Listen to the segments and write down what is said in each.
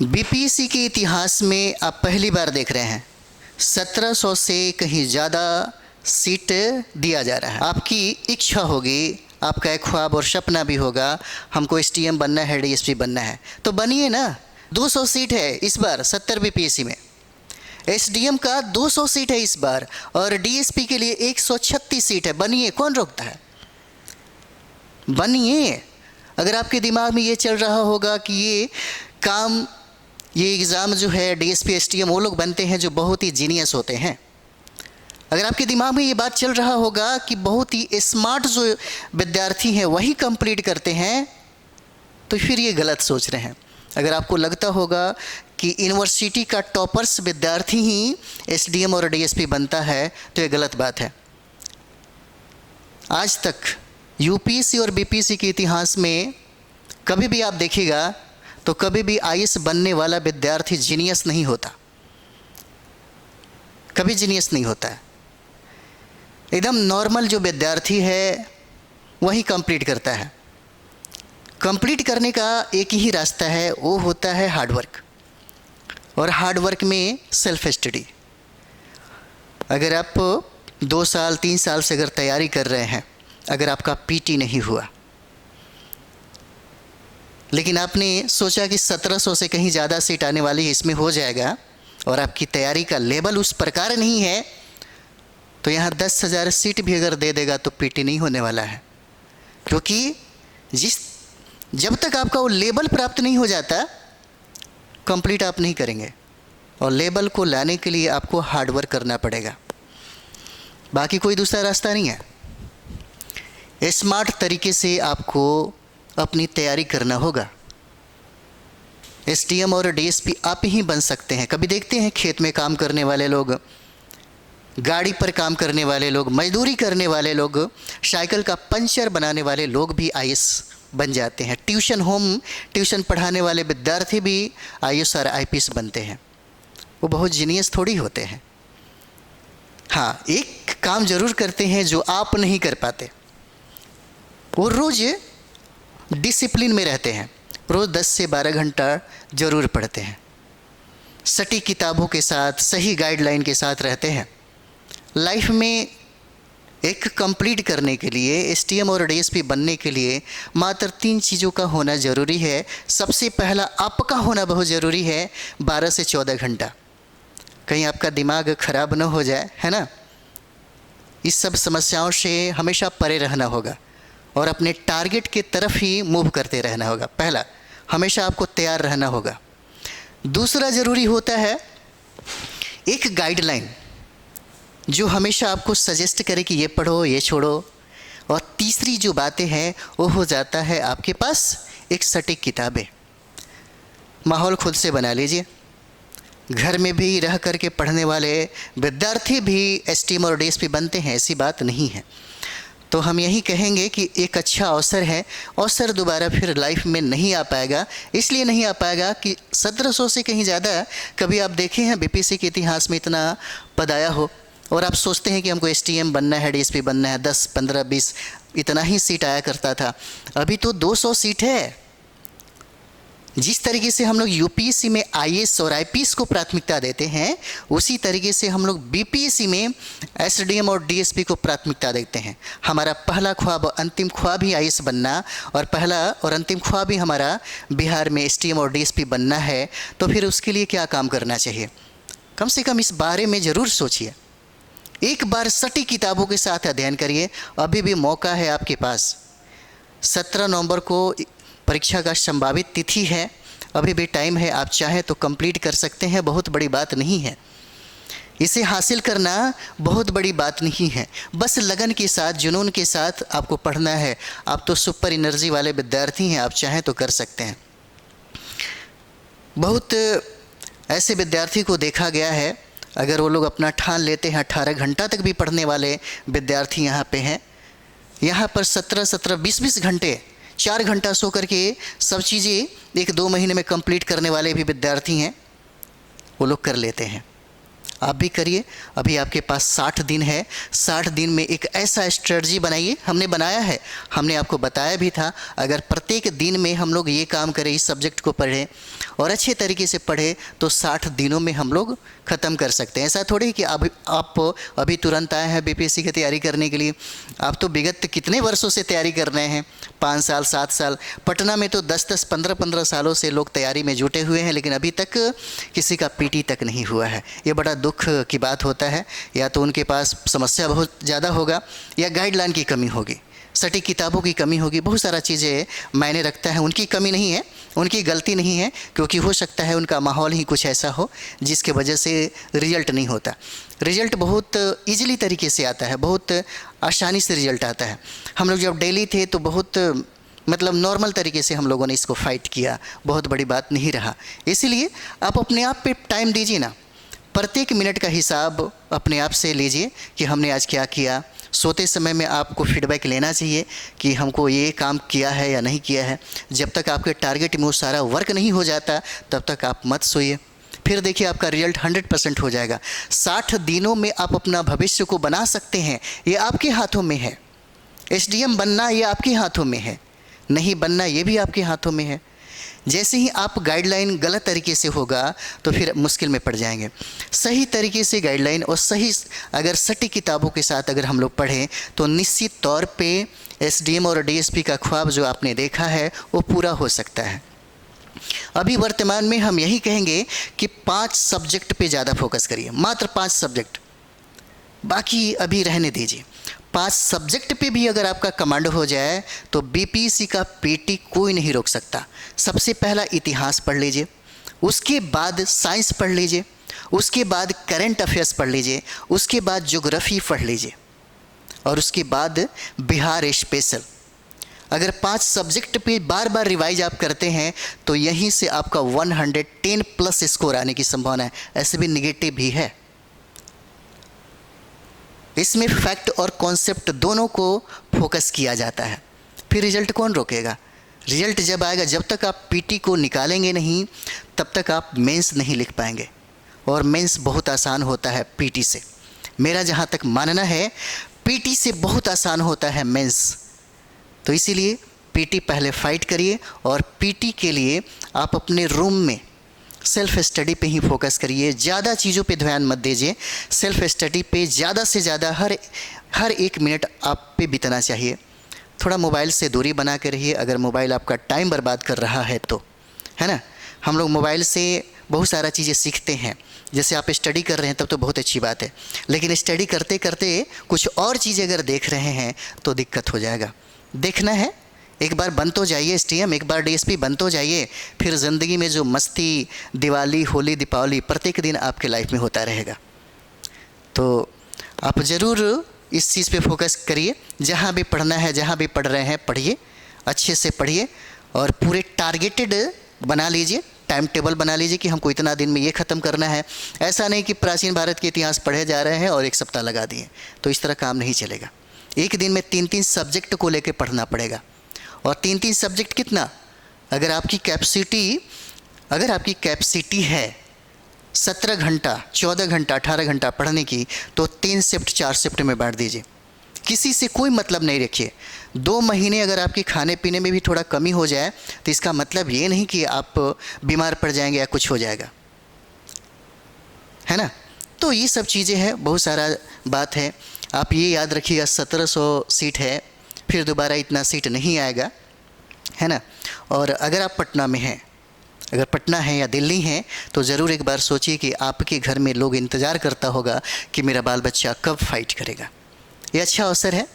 BPSC के इतिहास में आप पहली बार देख रहे हैं 1700 से कहीं ज़्यादा सीट दिया जा रहा है। आपकी इच्छा होगी, आपका एक ख्वाब और सपना भी होगा, हमको एसटीएम बनना है, डीएसपी बनना है, तो बनिए ना। 200 सीट है इस बार 70 बीपीएससी में। एसडीएम का 200 सीट है इस बार, और डीएसपी के लिए 136 सीट है। बनिए, कौन रोकता है? बनिए। अगर आपके दिमाग में ये चल रहा होगा कि ये एग्ज़ाम जो है डीएसपी एसटीएम वो लोग बनते हैं जो बहुत ही जीनियस होते हैं, अगर आपके दिमाग में ये बात चल रहा होगा कि बहुत ही स्मार्ट जो विद्यार्थी हैं वही कंप्लीट करते हैं, तो फिर ये गलत सोच रहे हैं। अगर आपको लगता होगा कि यूनिवर्सिटी का टॉपर्स विद्यार्थी ही एसडीएम और डीएसपी बनता है, तो ये गलत बात है। आज तक यूपीएससी और बीपीएससी के इतिहास में कभी भी आप देखिएगा तो कभी भी आईएएस बनने वाला विद्यार्थी जीनियस नहीं होता, कभी जीनियस नहीं होता है। एकदम नॉर्मल जो विद्यार्थी है वही कंप्लीट करता है। कंप्लीट करने का एक ही रास्ता है, वो होता है हार्डवर्क, और हार्डवर्क में सेल्फ स्टडी। अगर आप 2 साल 3 साल से अगर तैयारी कर रहे हैं, अगर आपका पीटी नहीं हुआ, लेकिन आपने सोचा कि 1700 से कहीं ज़्यादा सीट आने वाली है, इसमें हो जाएगा, और आपकी तैयारी का लेवल उस प्रकार नहीं है, तो यहाँ 10,000 सीट भी अगर दे देगा तो पीटी नहीं होने वाला है। क्योंकि जब तक आपका वो लेवल प्राप्त नहीं हो जाता, कंप्लीट आप नहीं करेंगे, और लेवल को लाने के लिए आपको हार्डवर्क करना पड़ेगा। बाकी कोई दूसरा रास्ता नहीं है। स्मार्ट तरीके से आपको अपनी तैयारी करना होगा। एसडीएम और डीएसपी आप ही बन सकते हैं। कभी देखते हैं खेत में काम करने वाले लोग, गाड़ी पर काम करने वाले लोग, मजदूरी करने वाले लोग, साइकिल का पंचर बनाने वाले लोग भी आईएएस बन जाते हैं। ट्यूशन पढ़ाने वाले विद्यार्थी भी आईएएस और आईपीएस बनते हैं। वो बहुत जीनियस थोड़ी होते हैं। हाँ, एक काम जरूर करते हैं जो आप नहीं कर पाते, वो रोज़ डिसिप्लिन में रहते हैं। रोज़ 10 से 12 घंटा जरूर पढ़ते हैं, सटीक किताबों के साथ, सही गाइडलाइन के साथ रहते हैं। लाइफ में एक कंप्लीट करने के लिए, एसटीएम और डीएसपी बनने के लिए मात्र 3 चीज़ों का होना ज़रूरी है। सबसे पहला आपका होना बहुत ज़रूरी है, 12 से 14 घंटा। कहीं आपका दिमाग खराब न हो जाए, है ना। इस सब समस्याओं से हमेशा परे रहना होगा और अपने टारगेट की तरफ ही मूव करते रहना होगा। पहला, हमेशा आपको तैयार रहना होगा। दूसरा ज़रूरी होता है एक गाइडलाइन जो हमेशा आपको सजेस्ट करे कि ये पढ़ो, ये छोड़ो। और तीसरी जो बातें हैं वो हो जाता है आपके पास एक सटीक किताबें। माहौल खुद से बना लीजिए। घर में भी रह करके पढ़ने वाले विद्यार्थी भी एसटीएम और डीएसपी बनते हैं, ऐसी बात नहीं है। तो हम यही कहेंगे कि एक अच्छा अवसर है, अवसर दोबारा फिर लाइफ में नहीं आ पाएगा। इसलिए नहीं आ पाएगा कि 1700 से कहीं ज़्यादा कभी आप देखे हैं बीपीएससी के इतिहास में इतना पद आया हो, और आप सोचते हैं कि हमको एसटीएम बनना है, डीएसपी बनना है, 10, 15, 20 इतना ही सीट आया करता था। अभी तो 200 सीट है। जिस तरीके से हम लोग यूपीएससी में आईएएस और आईपीएस को प्राथमिकता देते हैं, उसी तरीके से हम लोग बीपीएससी में एसडीएम और डीएसपी को प्राथमिकता देते हैं। हमारा पहला ख्वाब, अंतिम ख्वाब ही आईएएस बनना, और पहला और अंतिम ख्वाब ही हमारा बिहार में एसडीएम और डीएसपी बनना है। तो फिर उसके लिए क्या काम करना चाहिए? कम से कम इस बारे में ज़रूर सोचिए। एक बार सटीक किताबों के साथ अध्ययन करिए। अभी भी मौका है आपके पास। 17 नवंबर को परीक्षा का संभावित तिथि है, अभी भी टाइम है। आप चाहें तो कंप्लीट कर सकते हैं, बहुत बड़ी बात नहीं है। इसे हासिल करना बहुत बड़ी बात नहीं है। बस लगन के साथ, जुनून के साथ आपको पढ़ना है। आप तो सुपर एनर्जी वाले विद्यार्थी हैं, आप चाहें तो कर सकते हैं। बहुत ऐसे विद्यार्थी को देखा गया है, अगर वो लोग अपना ठान लेते हैं, 18 घंटा तक भी पढ़ने वाले विद्यार्थी यहाँ पे हैं। यहाँ पर 17-17, 20-20 घंटे, 4 घंटा सो करके सब चीज़ें 1-2 महीने में कंप्लीट करने वाले भी विद्यार्थी हैं, वो लोग कर लेते हैं। आप भी करिए। अभी आपके पास 60 दिन है। 60 दिन में एक ऐसा स्ट्रेटजी बनाइए। हमने बनाया है, हमने आपको बताया भी था। अगर प्रत्येक दिन में हम लोग ये काम करें, इस सब्जेक्ट को पढ़ें और अच्छे तरीके से पढ़ें, तो 60 दिनों में हम लोग ख़त्म कर सकते हैं। ऐसा थोड़ी कि आप अभी तुरंत आए हैं बीपीएससी की तैयारी करने के लिए। आप तो विगत कितने वर्षों से तैयारी कर रहे हैं, 5 साल 7 साल। पटना में तो 10-10 15-15 सालों से लोग तैयारी में जुटे हुए हैं, लेकिन अभी तक किसी का पीटी तक नहीं हुआ है। ये बड़ा दुख की बात होता है। या तो उनके पास समस्या बहुत ज़्यादा होगा, या गाइडलाइन की कमी होगी, सटीक किताबों की कमी होगी, बहुत सारा चीज़ें मायने रखता है। उनकी कमी नहीं है, उनकी गलती नहीं है, क्योंकि हो सकता है उनका माहौल ही कुछ ऐसा हो जिसके वजह से रिजल्ट नहीं होता। रिजल्ट बहुत ईजिली तरीके से आता है, बहुत आसानी से रिजल्ट आता है। हम लोग जब दिल्ली थे तो बहुत मतलब नॉर्मल तरीके से हम लोगों ने इसको फाइट किया, बहुत बड़ी बात नहीं रहा। इसीलिए आप अपने आप पे टाइम दीजिए ना, प्रत्येक मिनट का हिसाब अपने आप से लीजिए कि हमने आज क्या किया। सोते समय में आपको फीडबैक लेना चाहिए कि हमको ये काम किया है या नहीं किया है। जब तक आपके टारगेट में वो सारा वर्क नहीं हो जाता, तब तक आप मत सोइए। फिर देखिए आपका रिजल्ट 100% हो जाएगा। 60 दिनों में आप अपना भविष्य को बना सकते हैं, ये आपके हाथों में है। एसडीएम बनना ये आपके हाथों में है, नहीं बनना ये भी आपके हाथों में है। जैसे ही आप गाइडलाइन गलत तरीके से होगा तो फिर मुश्किल में पड़ जाएंगे। सही तरीके से गाइडलाइन और सही अगर सटीक किताबों के साथ अगर हम लोग पढ़ें तो निश्चित तौर पे एसडीएम और डीएसपी का ख्वाब जो आपने देखा है वो पूरा हो सकता है। अभी वर्तमान में हम यही कहेंगे कि 5 सब्जेक्ट पे ज़्यादा फोकस करिए, मात्र 5 सब्जेक्ट, बाकी अभी रहने दीजिए। 5 सब्जेक्ट पे भी अगर आपका कमांड हो जाए तो बीपीएससी का पीटी कोई नहीं रोक सकता। सबसे पहला इतिहास पढ़ लीजिए, उसके बाद साइंस पढ़ लीजिए, उसके बाद करंट अफेयर्स पढ़ लीजिए, उसके बाद ज्योग्राफी पढ़ लीजिए और उसके बाद बिहार स्पेशल। अगर 5 सब्जेक्ट पे बार बार रिवाइज आप करते हैं तो यहीं से आपका 110 प्लस स्कोर आने की संभावना है। ऐसे भी निगेटिव भी है। इसमें फैक्ट और कॉन्सेप्ट दोनों को फोकस किया जाता है। फिर रिजल्ट कौन रोकेगा? रिजल्ट जब आएगा, जब तक आप पीटी को निकालेंगे नहीं तब तक आप मेंस नहीं लिख पाएंगे, और मेंस बहुत आसान होता है पीटी से। मेरा जहाँ तक मानना है पीटी से बहुत आसान होता है मेंस। तो इसीलिए पीटी पहले फाइट करिए, और पीटी के लिए आप अपने रूम में सेल्फ स्टडी पे ही फोकस करिए। ज़्यादा चीज़ों पे ध्यान मत दीजिए, सेल्फ स्टडी पे ज़्यादा से ज़्यादा हर 1 मिनट आप पे बिताना चाहिए। थोड़ा मोबाइल से दूरी बना के रहिए, अगर मोबाइल आपका टाइम बर्बाद कर रहा है तो, है ना। हम लोग मोबाइल से बहुत सारा चीज़ें सीखते हैं। जैसे आप स्टडी कर रहे हैं तब तो बहुत अच्छी बात है, लेकिन स्टडी करते करते कुछ और चीज़ें अगर देख रहे हैं तो दिक्कत हो जाएगा। देखना है, एक बार बन तो जाइए एसटीएम, एक बार डीएसपी बन तो जाइए, फिर ज़िंदगी में जो मस्ती, दिवाली, होली, दीपावली प्रत्येक दिन आपके लाइफ में होता रहेगा। तो आप ज़रूर इस चीज़ पे फोकस करिए। जहाँ भी पढ़ना है, जहाँ भी पढ़ रहे हैं पढ़िए, अच्छे से पढ़िए, और पूरे टारगेटेड बना लीजिए, टाइम टेबल बना लीजिए कि हमको इतना दिन में ये ख़त्म करना है। ऐसा नहीं कि प्राचीन भारत के इतिहास पढ़े जा रहे हैं और 1 सप्ताह लगा दिए, तो इस तरह काम नहीं चलेगा। एक दिन में 3-3 सब्जेक्ट को लेकर पढ़ना पड़ेगा, और 3-3 सब्जेक्ट कितना? अगर आपकी कैपेसिटी है 17 घंटा, 14 घंटा, 18 घंटा पढ़ने की, तो 3 शिफ्ट 4 शिफ्ट में बांट दीजिए। किसी से कोई मतलब नहीं रखिए। 2 महीने अगर आपके खाने पीने में भी थोड़ा कमी हो जाए तो इसका मतलब ये नहीं कि आप बीमार पड़ जाएंगे या कुछ हो जाएगा, है ना। तो ये सब चीज़ें हैं, बहुत सारा बात है। आप ये याद रखिएगा 1700 सीट है, फिर दोबारा इतना सीट नहीं आएगा, है ना। और अगर आप पटना में हैं, अगर पटना है या दिल्ली हैं, तो ज़रूर एक बार सोचिए कि आपके घर में लोग इंतज़ार करता होगा कि मेरा बाल बच्चा कब फाइट करेगा। ये अच्छा अवसर है।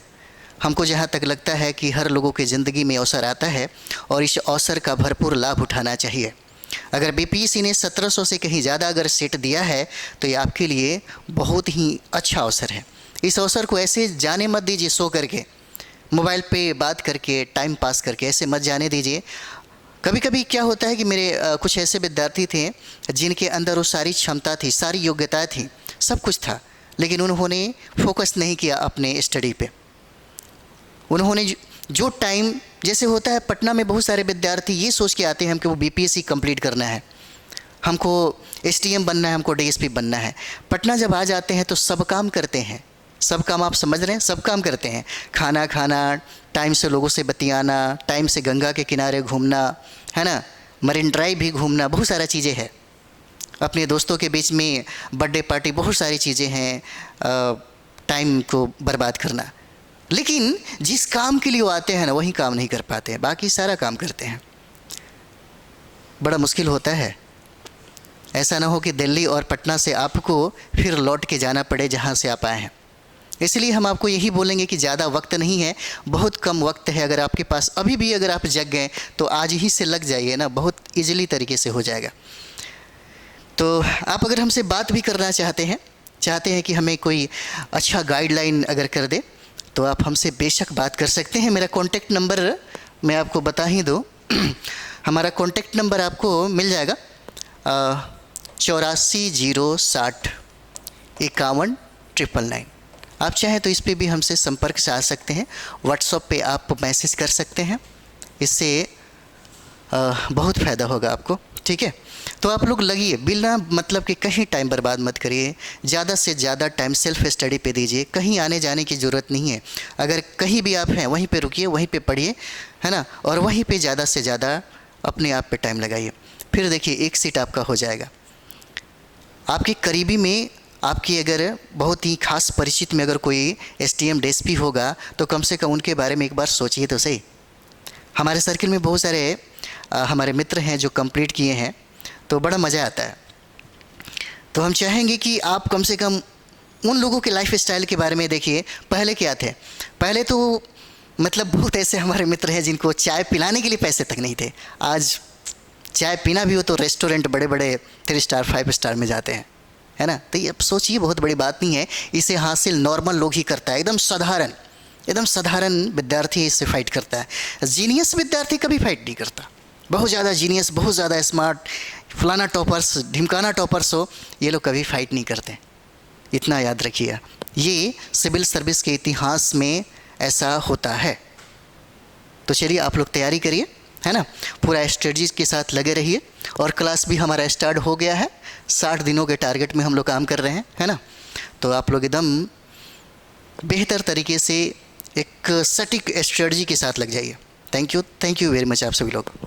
हमको जहाँ तक लगता है कि हर लोगों की ज़िंदगी में अवसर आता है, और इस अवसर का भरपूर लाभ उठाना चाहिए। अगर बीपीएससी ने 1700 से कहीं ज़्यादा अगर सीट दिया है तो ये आपके लिए बहुत ही अच्छा अवसर है। इस अवसर को ऐसे जाने मत दीजिए, सो करके, मोबाइल पे बात करके, टाइम पास करके, ऐसे मत जाने दीजिए। कभी कभी क्या होता है कि मेरे कुछ ऐसे विद्यार्थी थे जिनके अंदर वो सारी क्षमता थी, सारी योग्यताएं थी, सब कुछ था, लेकिन उन्होंने फोकस नहीं किया अपने स्टडी पे। उन्होंने जो टाइम, जैसे होता है पटना में बहुत सारे विद्यार्थी ये सोच के आते हैं कि वो बीपीएससी कंप्लीट करना है, हमको एसटीएम बनना है, हमको डीएसपी बनना है। पटना जब आ जाते हैं तो सब काम करते हैं, सब काम आप समझ रहे हैं, सब काम करते हैं। खाना खाना, टाइम से लोगों से बतियाना, टाइम से गंगा के किनारे घूमना, है ना, मरीन ड्राइव भी घूमना, बहुत सारा चीज़ें हैं। अपने दोस्तों के बीच में बर्थडे पार्टी, बहुत सारी चीज़ें हैं, टाइम को बर्बाद करना। लेकिन जिस काम के लिए वो आते हैं ना, वही काम नहीं कर पाते हैं, बाकी सारा काम करते हैं। बड़ा मुश्किल होता है। ऐसा ना हो कि दिल्ली और पटना से आपको फिर लौट के जाना पड़े जहाँ से आप आए हैं। इसलिए हम आपको यही बोलेंगे कि ज़्यादा वक्त नहीं है, बहुत कम वक्त है। अगर आपके पास अभी भी अगर आप जग गए तो आज ही से लग जाइए ना, बहुत ईजिली तरीके से हो जाएगा। तो आप अगर हमसे बात भी करना चाहते हैं कि हमें कोई अच्छा गाइडलाइन अगर कर दे, तो आप हमसे बेशक बात कर सकते हैं। मेरा कॉन्टेक्ट नंबर मैं आपको बता ही दूँ। हमारा कॉन्टेक्ट नंबर आपको मिल जाएगा 84,060,51,999। आप चाहें तो इस पे भी हमसे संपर्क से आ सकते हैं। व्हाट्सएप पे आप मैसेज कर सकते हैं, इससे बहुत फ़ायदा होगा आपको, ठीक है। तो आप लोग लगिए, बिना मतलब कि कहीं टाइम बर्बाद मत करिए। ज़्यादा से ज़्यादा टाइम सेल्फ स्टडी पे दीजिए। कहीं आने जाने की ज़रूरत नहीं है। अगर कहीं भी आप हैं वहीं पे रुकिए, वहीं पे पढ़िए, है ना, और वहीं पे ज़्यादा से ज़्यादा अपने आप पे टाइम लगाइए। फिर देखिए एक सीट आपका हो जाएगा। आपके करीबी में, आपकी अगर बहुत ही खास परिचित में अगर कोई एसटीएम डीएसपी होगा तो कम से कम उनके बारे में एक बार सोचिए तो सही। हमारे सर्किल में बहुत सारे हमारे मित्र हैं जो कंप्लीट किए हैं, तो बड़ा मज़ा आता है। तो हम चाहेंगे कि आप कम से कम उन लोगों के लाइफ स्टाइल के बारे में देखिए। पहले क्या थे, पहले तो मतलब बहुत ऐसे हमारे मित्र हैं जिनको चाय पिलाने के लिए पैसे तक नहीं थे। आज चाय पीना भी हो तो रेस्टोरेंट बड़े बड़े 3 स्टार 5 स्टार में जाते हैं, है ना। तो ये अब सोचिए, बहुत बड़ी बात नहीं है। इसे हासिल नॉर्मल लोग ही करता है। एकदम साधारण विद्यार्थी इससे फाइट करता है। जीनियस विद्यार्थी कभी फाइट नहीं करता। बहुत ज़्यादा जीनियस, बहुत ज़्यादा स्मार्ट, फलाना टॉपर्स, ढिमकाना टॉपर्स हो, ये लोग कभी फाइट नहीं करते। इतना याद रखिए, ये सिविल सर्विस के इतिहास में ऐसा होता है। तो चलिए आप लोग तैयारी करिए, है ना, पूरा स्ट्रेटजी के साथ लगे रहिए। और क्लास भी हमारा स्टार्ट हो गया है। 60 दिनों के टारगेट में हम लोग काम कर रहे हैं, है ना। तो आप लोग एकदम बेहतर तरीके से एक सटीक स्ट्रेटजी के साथ लग जाइए। थैंक यू वेरी मच आप सभी लोग।